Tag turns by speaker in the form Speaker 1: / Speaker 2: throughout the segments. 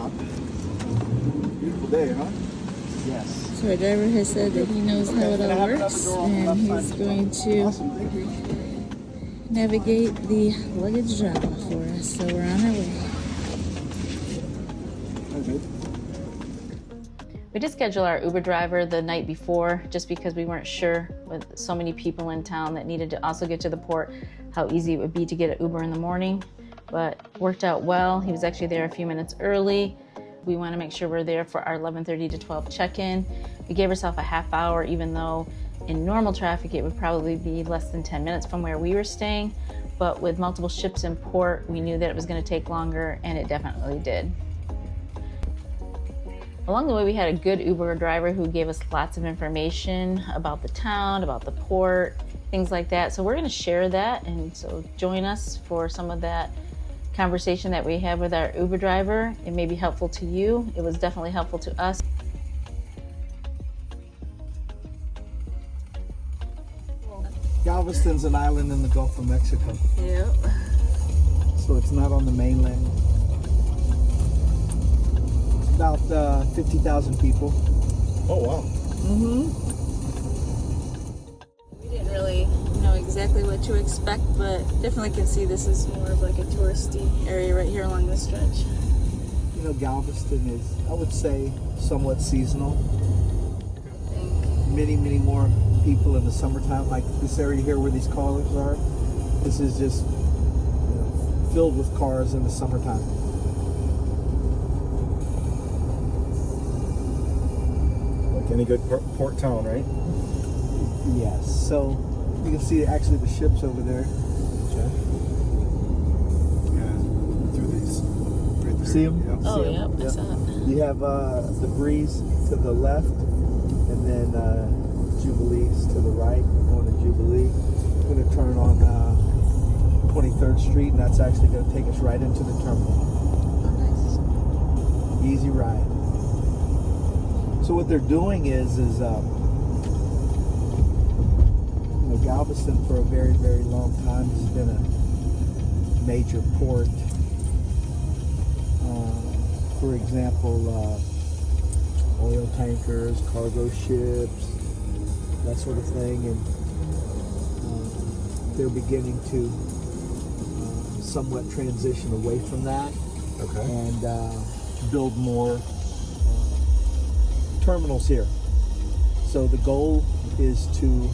Speaker 1: dock. Beautiful day, huh? Yes.
Speaker 2: So our driver has said that he knows how it all works, and he's going to
Speaker 1: Awesome, thank you.
Speaker 2: navigate the luggage drop for us. So we're on our way.
Speaker 1: Okay.
Speaker 3: We did schedule our Uber driver the night before just because we weren't sure with so many people in town that needed to also get to the port how easy it would be to get an Uber in the morning, but worked out well. He was actually there a few minutes early. We want to make sure we're there for our 11:30 to 12 check-in. We gave ourselves a half hour, even though in normal traffic it would probably be less than 10 minutes from where we were staying, but with multiple ships in port, we knew that it was going to take longer, and it definitely did. Along the way, we had a good Uber driver who gave us lots of information about the town, about the port, things like that. So we're going to share that, and so join us for some of that conversation that we have with our Uber driver. It may be helpful to you. It was definitely helpful to us.
Speaker 1: Galveston's an island in the Gulf of Mexico,
Speaker 2: Yep.
Speaker 1: so it's not on the mainland. It's about 50,000 people.
Speaker 4: Oh, wow.
Speaker 2: We didn't really know exactly what to expect, but definitely can see this is more of like a touristy area right here along this stretch.
Speaker 1: You know, Galveston is, I would say, somewhat seasonal. Many more people in the summertime, like this area here where these cars are. This is just, you know, filled with cars in the summertime.
Speaker 4: Like any good port town, right?
Speaker 1: Yes. So you can see actually the ships over there.
Speaker 4: Okay. Yeah, through these. Right there.
Speaker 1: See them?
Speaker 4: Yeah.
Speaker 2: Oh, yep, I saw it.
Speaker 1: You have the Breeze to the left, and then Jubilee's to the right. Going to Jubilee. We're going to turn on 23rd Street, and that's actually going to take us right into the terminal.
Speaker 2: Oh, nice.
Speaker 1: Easy ride. So what they're doing is you know, Galveston for a very long time has been a major port. For example, oil tankers, cargo ships, that sort of thing, and they're beginning to somewhat transition away from that.
Speaker 4: Okay.
Speaker 1: And build more terminals here. So the goal is to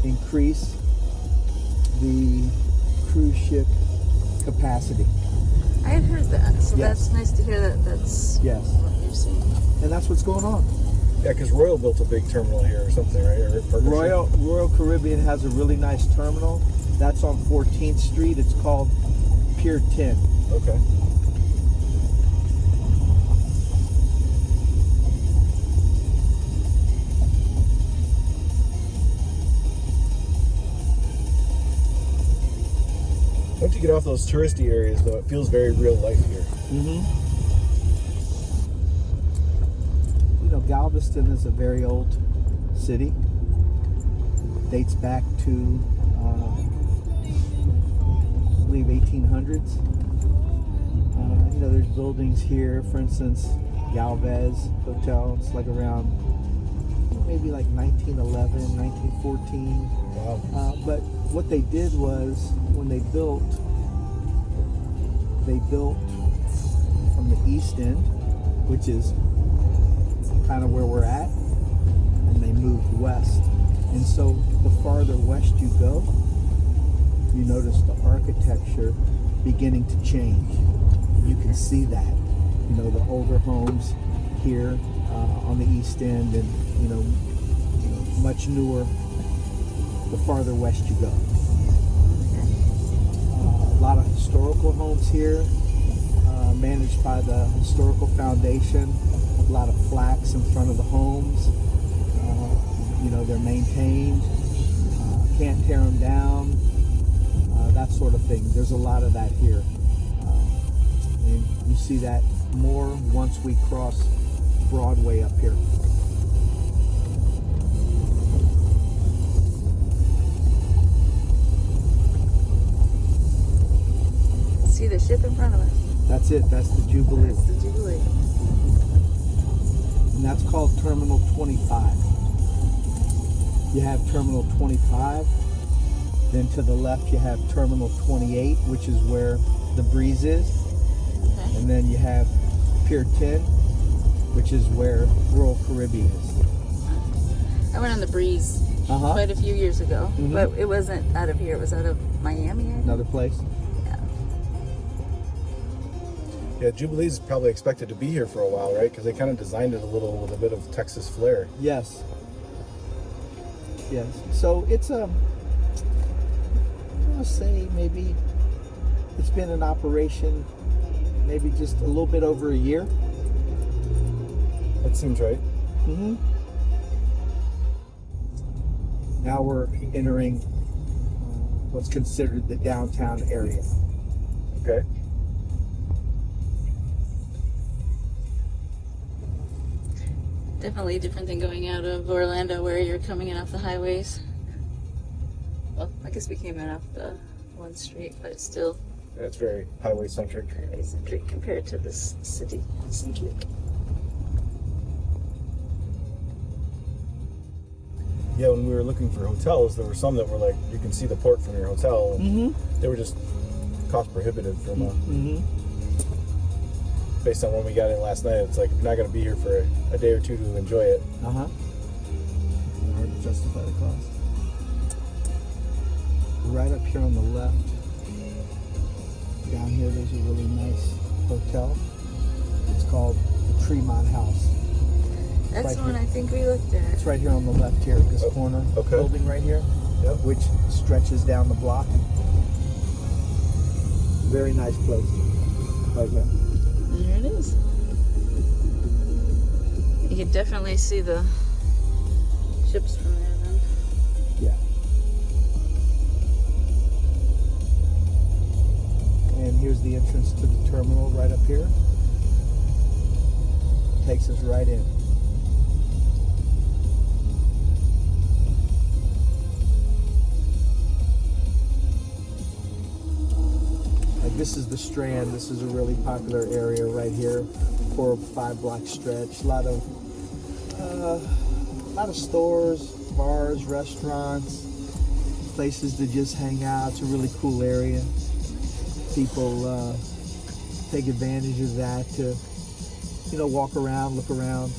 Speaker 1: increase the cruise ship capacity.
Speaker 2: I had heard that, so
Speaker 1: Yes.
Speaker 2: that's nice to hear that that's
Speaker 1: Yes.
Speaker 2: what you're saying.
Speaker 1: And that's what's going on.
Speaker 4: Yeah, because Royal built a big terminal here or something, right? Or partnership.
Speaker 1: Royal Caribbean has a really nice terminal. That's on 14th Street. It's called Pier 10.
Speaker 4: Okay. Once you get off those touristy areas, though, it feels very real life here.
Speaker 1: You know, Galveston is a very old city. Dates back to, I believe, 1800s. You know, there's buildings here, for instance, Galvez Hotel. It's like around maybe like 1911, 1914.
Speaker 4: Wow.
Speaker 1: But what they did was, when they built from the east end, which is kind of where we're at, and they moved west. And so the farther west you go, you notice the architecture beginning to change. You can see that. You know, the older homes here on the east end, and you know, much newer the farther west you go. A lot of historical homes here, managed by the Historical Foundation. A lot of plaques in front of the homes. You know, they're maintained. Can't tear them down. That sort of thing. There's a lot of that here. And you see that more once we cross Broadway up here.
Speaker 2: See the ship in front of us.
Speaker 1: That's it. That's the Jubilee.
Speaker 2: That's the Jubilee.
Speaker 1: and that's called Terminal 25. You have Terminal 25, then to the left you have Terminal 28, which is where the Breeze is,
Speaker 2: Okay.
Speaker 1: and then you have Pier 10, which is where Royal Caribbean is.
Speaker 2: I went on the Breeze
Speaker 1: Uh-huh.
Speaker 2: quite a few years ago,
Speaker 1: Mhm.
Speaker 2: but it wasn't out of here. It was out of Miami, I think.
Speaker 1: Another place.
Speaker 2: Yeah.
Speaker 4: Yeah, Jubilee is probably expected to be here for a while, right? Because they kind of designed it a little with a bit of Texas flair.
Speaker 1: Yes. Yes. So it's I want to say maybe it's been in operation maybe just a little bit over a year.
Speaker 4: That seems right.
Speaker 1: Mm-hmm. Now we're entering what's considered the downtown area.
Speaker 4: Okay.
Speaker 2: Definitely different than going out of Orlando where you're coming in off the highways. Well, I guess we came in off the one street, but it's still
Speaker 4: Yeah, it's very highway centric.
Speaker 2: eccentric compared to this city centric.
Speaker 4: Yeah, when we were looking for hotels, there were some that were like, you can see the port from your hotel. And
Speaker 1: Mm-hmm.
Speaker 4: they were just cost prohibitive from
Speaker 1: Mm-hmm.
Speaker 4: based on when we got in last night. It's like, you're not going to be here for a day or two to enjoy it.
Speaker 1: Uh-huh. In order to justify the cost. Right up here on the left, down here, there's a really nice hotel. It's called the Tremont House.
Speaker 2: That's
Speaker 1: Right
Speaker 2: the one
Speaker 1: here.
Speaker 2: I think we looked at.
Speaker 1: It's right here on the left here, this
Speaker 4: Oh,
Speaker 1: corner
Speaker 4: okay.
Speaker 1: building right here,
Speaker 4: Yep.
Speaker 1: which stretches down the block. Very nice place. Right here.
Speaker 2: There it is. You can definitely see the ships from there then.
Speaker 1: Yeah. And here's the entrance to the terminal right up here. Takes us right in. Like this is the Strand. This is a really popular area right here. 4 or 5 block stretch. A lot of stores, bars, restaurants, places to just hang out. It's a really cool area. People take advantage of that to, walk around, look around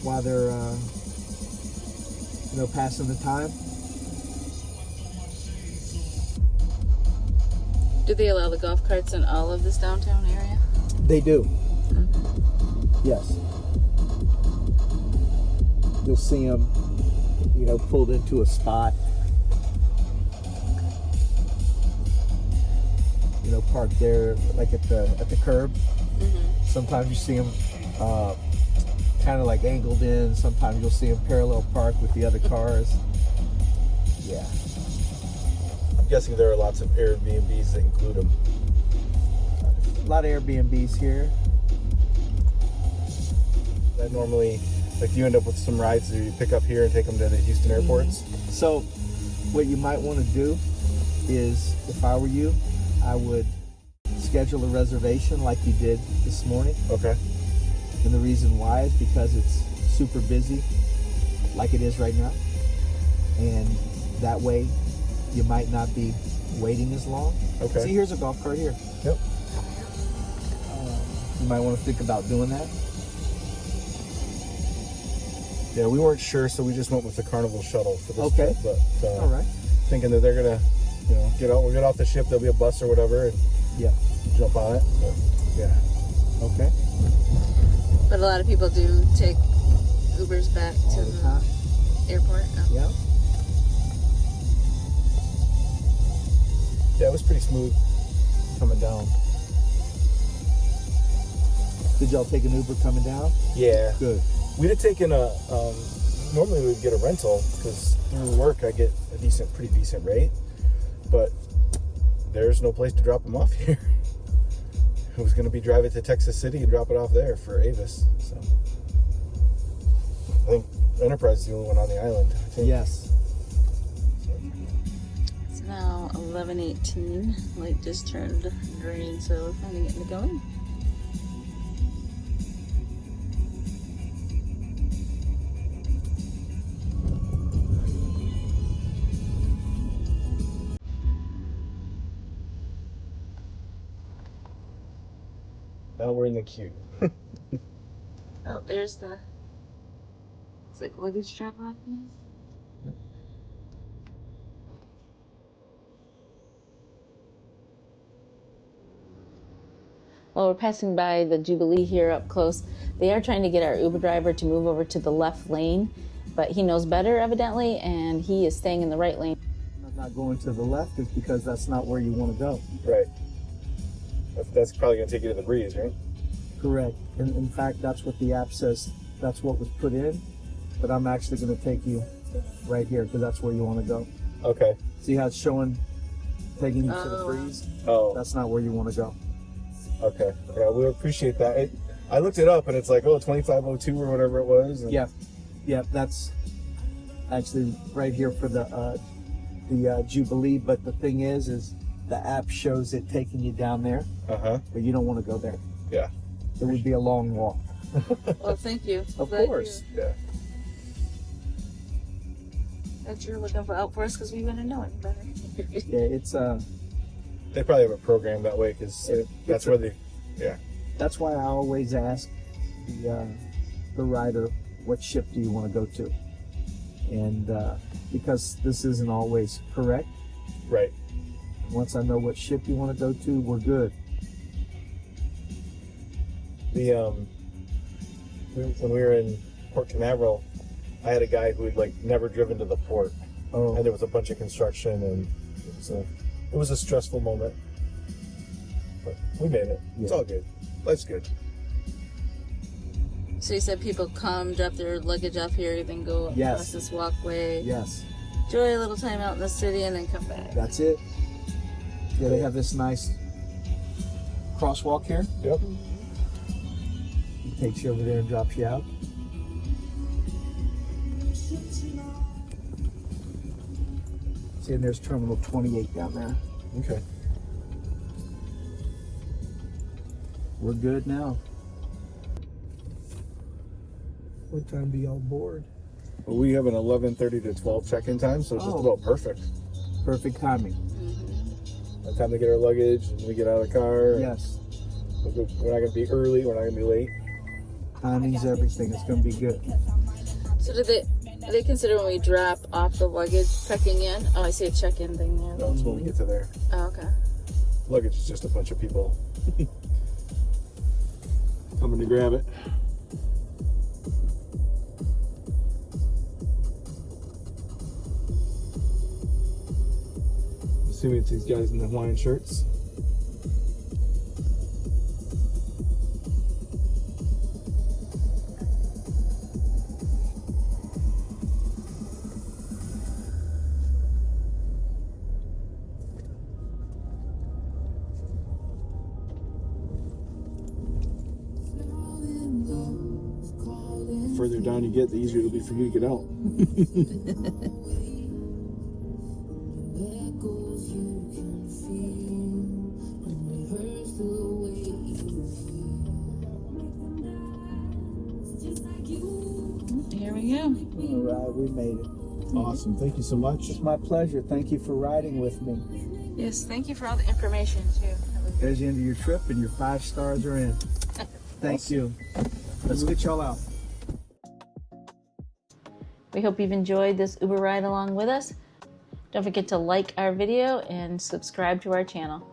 Speaker 1: while they're, passing the time.
Speaker 2: Do they allow the golf carts in all of this downtown area?
Speaker 1: They do. Yes. You'll see them, pulled into a spot. Parked there, like at the curb. Sometimes you see them kind of like angled in. Sometimes you'll see them parallel parked with the other cars. Yeah.
Speaker 4: I'm guessing there are lots of Airbnbs that include them.
Speaker 1: A lot of Airbnbs here.
Speaker 4: That normally, like, you end up with some rides that you pick up here and take them to the Houston airports.
Speaker 1: So what you might want to do is, if I were you, I would schedule a reservation like you did this morning.
Speaker 4: Okay.
Speaker 1: And the reason why is because it's super busy, like it is right now. And that way you might not be waiting as long.
Speaker 4: Okay.
Speaker 1: See, here's a golf cart here.
Speaker 4: Yep.
Speaker 1: You might want to think about doing that.
Speaker 4: Yeah, we weren't sure, so we just went with the Carnival shuttle for this
Speaker 1: Okay.
Speaker 4: trip. But
Speaker 1: All right.
Speaker 4: thinking that they're gonna, we'll get off the ship. There'll be a bus or whatever, and
Speaker 1: Yeah.
Speaker 4: jump on it. But, yeah.
Speaker 1: Okay.
Speaker 2: But a lot of people do take Ubers back to
Speaker 1: All the time.
Speaker 2: the airport. Oh.
Speaker 1: Yeah.
Speaker 4: Yeah, it was pretty smooth coming down.
Speaker 1: Did y'all take an Uber coming down?
Speaker 4: Yeah.
Speaker 1: Good.
Speaker 4: We'd have taken a. Normally we'd get a rental because through work I get a pretty decent rate, but there's no place to drop them off here. I was going to be driving to Texas City and drop it off there for Avis. So I think Enterprise is the only one on the island. I think.
Speaker 1: Yes.
Speaker 2: It's now 11:18. Light just turned green, so we're kind of getting it going.
Speaker 4: Now we're in the queue.
Speaker 2: Oh, there's the. It's like luggage strap on.
Speaker 3: Well, we're passing by the Jubilee here up close. They are trying to get our Uber driver to move over to the left lane, but he knows better evidently, and he is staying in the right lane.
Speaker 1: I'm not going to the left is because that's not where you want to go.
Speaker 4: Right. That's probably going to take you to the breeze, right?
Speaker 1: Correct. And in fact, that's what the app says. That's what was put in. But I'm actually going to take you right here because that's where you want to go.
Speaker 4: Okay.
Speaker 1: See how it's showing taking you to the breeze?
Speaker 4: Oh.
Speaker 1: That's not where you want to go.
Speaker 4: Okay. Yeah, we appreciate that. I looked it up and it's like, 2502 or whatever it was. And
Speaker 1: Yeah, that's actually right here for the Jubilee. But the thing is the app shows it taking you down there.
Speaker 4: Uh-huh.
Speaker 1: But you don't want to go there.
Speaker 4: Yeah.
Speaker 1: It would be a long walk.
Speaker 2: Well, thank you.
Speaker 1: Of
Speaker 2: Glad
Speaker 1: course.
Speaker 4: Yeah.
Speaker 2: That you're looking for help for us because we wouldn't know any better.
Speaker 1: Yeah, it's
Speaker 4: They probably have a program that way because that's where they. Yeah.
Speaker 1: that's why I always ask the rider, what ship do you want to go to? And because this isn't always correct,
Speaker 4: Right.
Speaker 1: once I know what ship you want to go to, we're good.
Speaker 4: When we were in Port Canaveral, I had a guy who had never driven to the port,
Speaker 1: Oh,
Speaker 4: and there was a bunch of construction, and it was a stressful moment, but we made it. It's
Speaker 1: Yeah.
Speaker 4: all good. Life's good.
Speaker 2: So you said people come, drop their luggage off here, then go
Speaker 1: Yes.
Speaker 2: across this walkway,
Speaker 1: yes,
Speaker 2: enjoy a little time out in the city, and then come back.
Speaker 1: that's it. Yeah, they have this nice crosswalk here.
Speaker 4: Yep.
Speaker 1: He takes you over there and drops you out. See, and there's Terminal 28 down there.
Speaker 4: Okay.
Speaker 1: We're good now. What time be on board?
Speaker 4: Well, we have an 11:30 to 12 check-in time, so it's just
Speaker 1: Oh.
Speaker 4: about perfect.
Speaker 1: Perfect timing.
Speaker 4: By the time they get our luggage and we get out of the car. and
Speaker 1: Yes.
Speaker 4: We're not going to be early. We're not going to be late.
Speaker 1: Timing's everything. It's going to be good.
Speaker 2: So do they consider when we drop off the luggage checking in? Oh, I see a check-in thing there.
Speaker 4: That's when we get to there.
Speaker 2: Oh, okay.
Speaker 4: Luggage is just a bunch of people coming to grab it. Assuming it's these guys in the Hawaiian shirts. The further down you get, the easier it'll be for you to get out.
Speaker 2: Here we go.
Speaker 1: All right, we made it.
Speaker 4: Awesome. Thank you so much.
Speaker 1: It's my pleasure. Thank you for riding with me.
Speaker 2: Yes, thank you for all the information too. That was
Speaker 1: There's the end of your trip, and your 5 stars are in. Thank you. Let's get y'all out.
Speaker 3: We hope you've enjoyed this Uber ride along with us. Don't forget to like our video and subscribe to our channel.